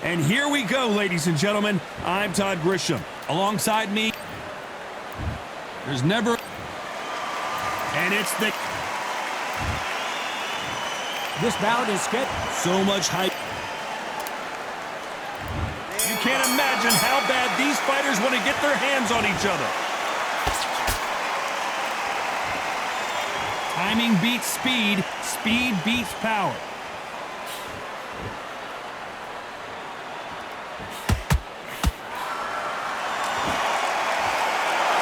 And here we go, ladies and gentlemen. I'm Todd Grisham. Alongside me, there's never... And it's the... This bout is good. So much hype. You can't imagine how bad these fighters want to get their hands on each other. Timing beats speed. Speed beats power.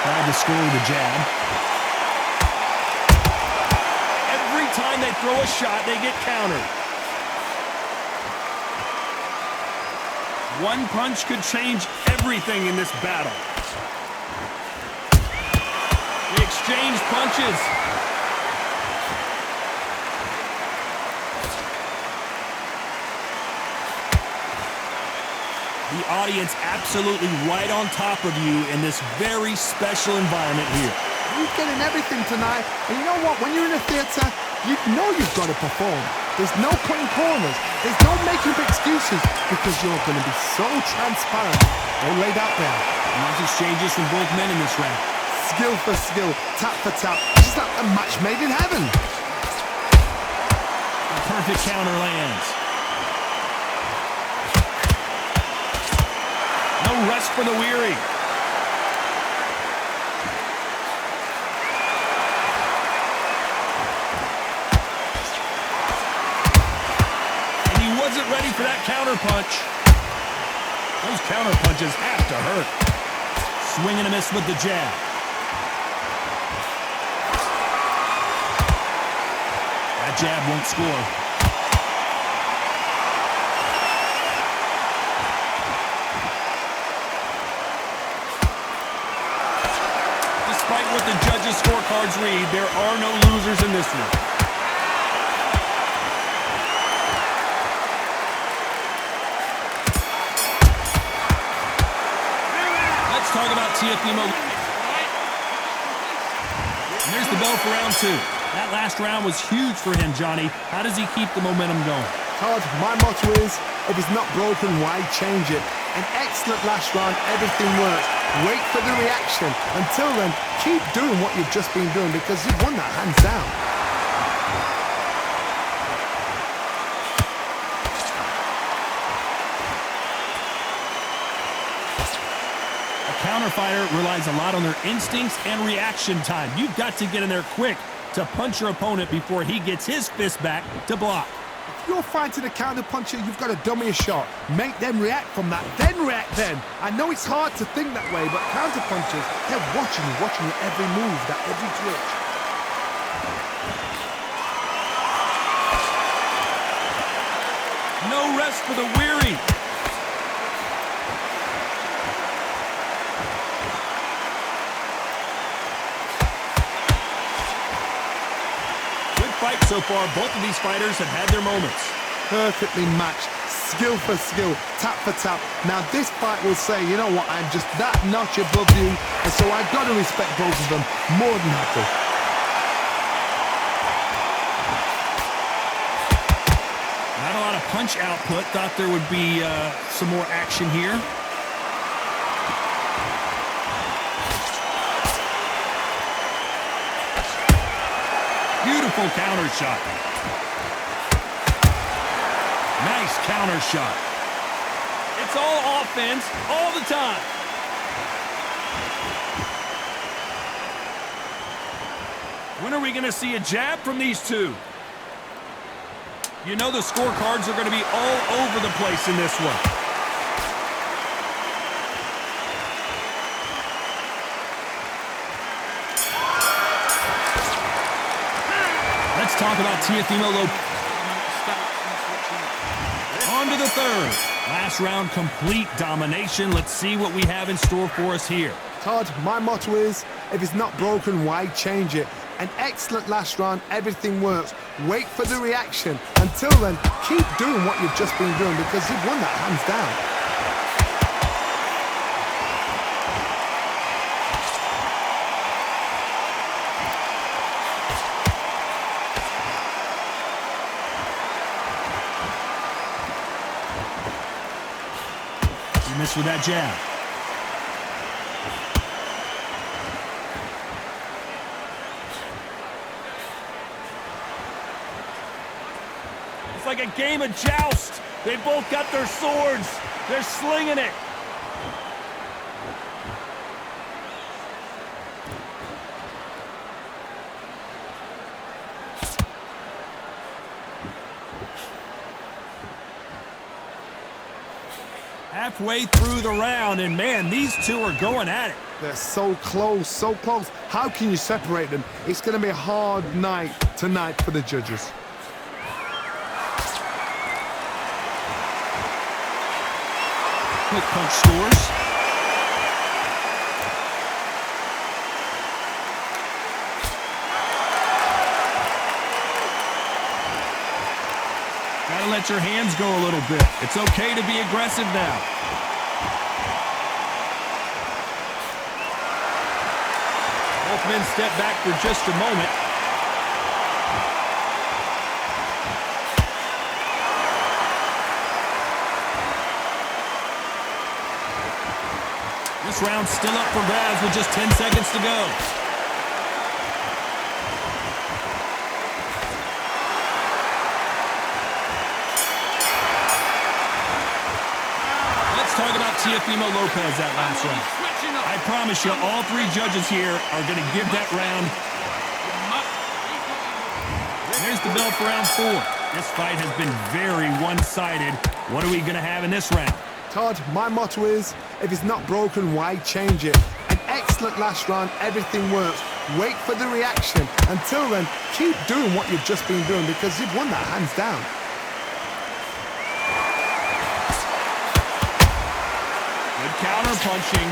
Tried to score with a jab. Every time they throw a shot, they get countered. One punch could change everything in this battle. They exchange punches. The audience absolutely right on top of you in this very special environment here. You're getting everything tonight. And you know what? When you're in a theater, you know you've got to perform. There's no cutting corners. There's no making up excuses because you're going to be so transparent. All laid out there. Nice exchanges from both men in this round. Skill for skill, tap for tap. Just like a match made in heaven. A perfect counter lands. No rest for the weary. And he wasn't ready for that counter punch. Those counter punches have to hurt. Swing and a miss with the jab. That jab won't score. Despite what the judges' scorecards read, there are no losers in this one. Let's talk about TEO. And there's the bell for round two. That last round was huge for him, Johnny. How does he keep the momentum going? Todd, my motto is, if it's not broken, why change it? An excellent last round, everything works. Wait for the reaction. Until then, keep doing what you've just been doing because you've won that hands down. A counter fighter relies a lot on their instincts and reaction time. You've got to get in there quick to punch your opponent before he gets his fist back to block. If you're fighting a counter puncher, you've got to dummy a shot. Make them react from that, then react then. I know it's hard to think that way, but counter punchers, they're watching your every move, that every twitch. No rest for the weary. Good fight so far. Both of these fighters have had their moments. Perfectly matched, skill for skill, tap for tap. Now this fight will say, you know what, I'm just that notch above you, and so I've got to respect both of them more than happy. Not a lot of punch output. Thought there would be some more action here. Beautiful counter shot. Nice counter shot. It's all offense all the time. When are we going to see a jab from these two? You know the scorecards are going to be all over the place in this one. Let's talk about TEO. On to the third. Last round, complete domination. Let's see what we have in store for us here. Todd, my motto is, if it's not broken, why change it? An excellent last round, everything works. Wait for the reaction. Until then, keep doing what you've just been doing because you've won that hands down. Missed with that jab. It's like a game of joust. They both got their swords. They're slinging it. Halfway through the round, and man, these two are going at it. They're so close, so close. How can you separate them? It's going to be a hard night tonight for the judges. Quick punch scores. Gotta let your hands go a little bit. It's okay to be aggressive now. Both men step back for just a moment. This round's still up for grabs with just 10 seconds to go. Let's talk about Teofimo Lopez that last round. I promise you, all three judges here are going to give that round. There's the bell for round 4. This fight has been very one-sided. What are we going to have in this round? Todd, my motto is, if it's not broken, why change it? An excellent last round, everything works. Wait for the reaction. Until then, keep doing what you've just been doing because you've won that hands down. Good counter punching.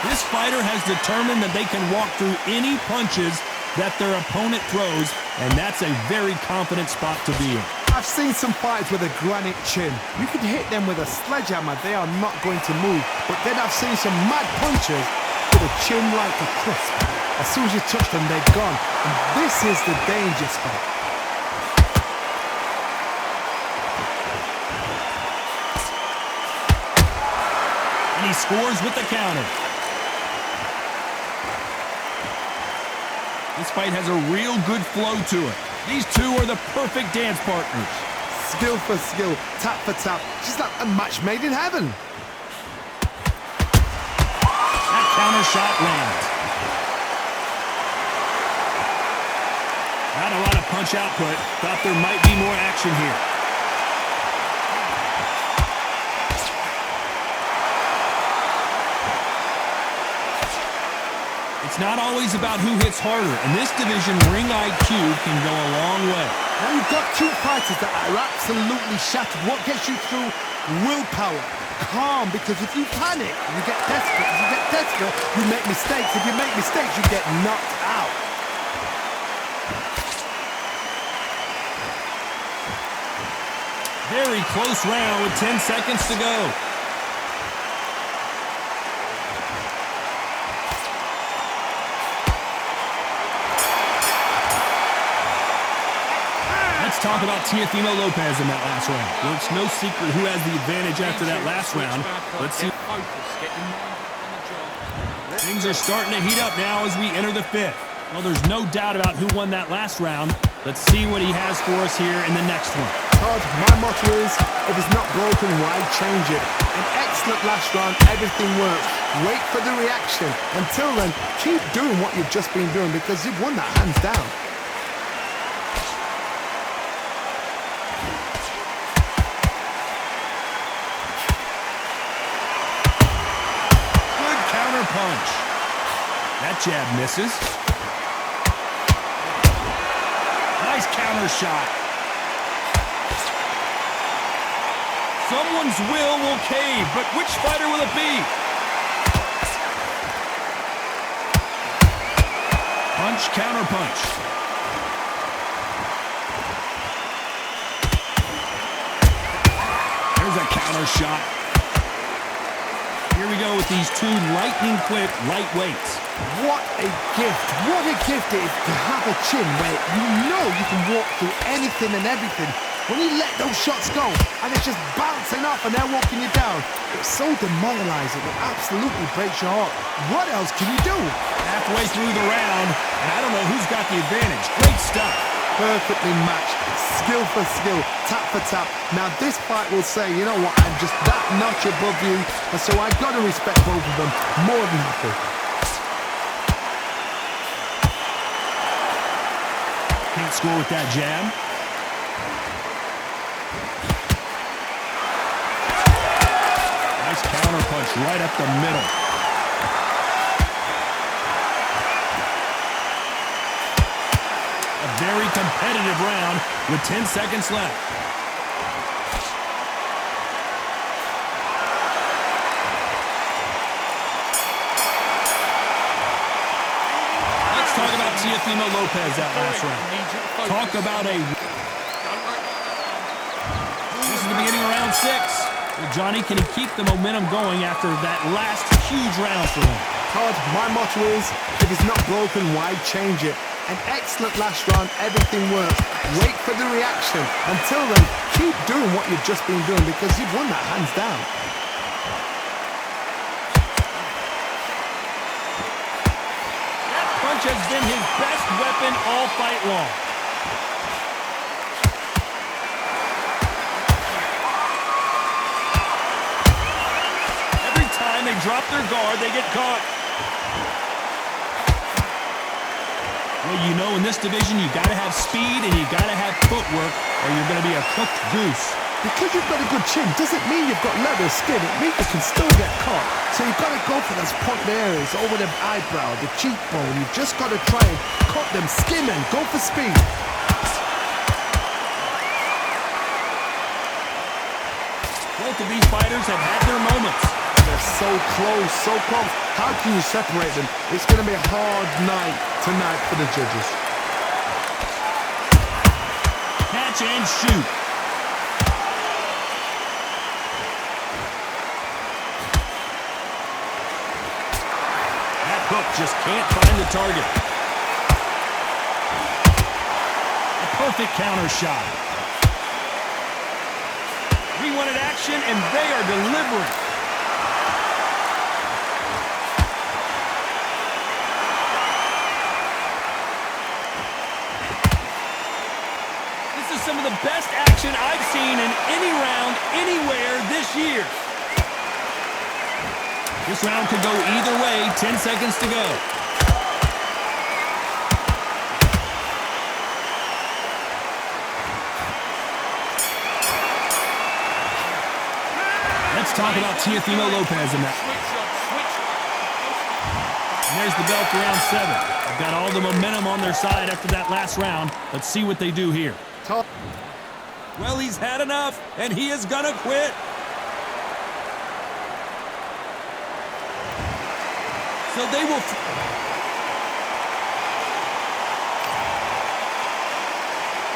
This fighter has determined that they can walk through any punches that their opponent throws, and that's a very confident spot to be in. I've seen some fighters with a granite chin. You could hit them with a sledgehammer, they are not going to move. But then I've seen some mad punchers with a chin like a crisp. As soon as you touch them, they're gone. And this is the danger spot. And he scores with the counter. This fight has a real good flow to it. These two are the perfect dance partners. Skill for skill, tap for tap. Just like a match made in heaven. That counter shot lands. Not a lot of punch output. Thought there might be more action here. It's not always about who hits harder. In this division, ring IQ can go a long way. Now you've got two fighters that are absolutely shattered. What gets you through? Willpower. Calm, because if you panic, you get desperate. If you get desperate, you make mistakes. If you make mistakes, you get knocked out. Very close round with 10 seconds to go. Let's talk about Teofimo Lopez in that last round. Well, it's no secret who has the advantage after that last round. Let's see. Things are starting to heat up now as we enter the 5th. Well, there's no doubt about who won that last round. Let's see what he has for us here in the next one. Todd, my motto is, if it's not broken, why change it? An excellent last round, everything works. Wait for the reaction. Until then, keep doing what you've just been doing because you've won that hands down. Punch. That jab misses. Nice counter shot. Someone's will cave, but which fighter will it be? Punch, counter punch. There's a counter shot. Here we go with these two lightning-quick lightweights. What a gift. What a gift it is to have a chin where you know you can walk through anything and everything. when you let those shots go and it's just bouncing off and they're walking you down, it's so demoralizing. It absolutely breaks your heart. What else can you do? Halfway through the round, and I don't know who's got the advantage. Great stuff. Perfectly matched, skill for skill, tap for tap. Now this fight will say, you know what, I'm just that notch above you, and so I gotta respect both of them more than happy. Can't score with that jab. Nice counter punch right up the middle. A very competitive round with 10 seconds left. Let's talk about TEO Lopez that last round. Talk about a... This is the beginning of round 6. Well, Johnny, can he keep the momentum going after that last huge round for him? Todd, my motto is, if it's not broken, why change it? An excellent last round, everything works. Wait for the reaction. Until then, keep doing what you've just been doing because you've won that hands down. That punch has been his best weapon all fight long. Every time they drop their guard, they get caught. Well, you know, in this division, you got to have speed and you got to have footwork or you're going to be a cooked goose. Because you've got a good chin doesn't mean you've got leather skin. It means you can still get caught. So you've got to go for those pointed areas over the eyebrow, the cheekbone. You've just got to try and cut them, skim and go for speed. Both of these fighters have had their moments. They're so close, so close. How can you separate them? It's going to be a hard night tonight for the judges. Catch and shoot. That hook just can't find the target. A perfect counter shot. We wanted action, and they are delivering. This is some of the best action I've seen in any round, anywhere this year. This round could go either way. 10 seconds to go. Let's talk about TEO Lopez in that. And there's the bell for round 7. They've got all the momentum on their side after that last round. Let's see what they do here. Well, he's had enough, and he is gonna quit. So they will...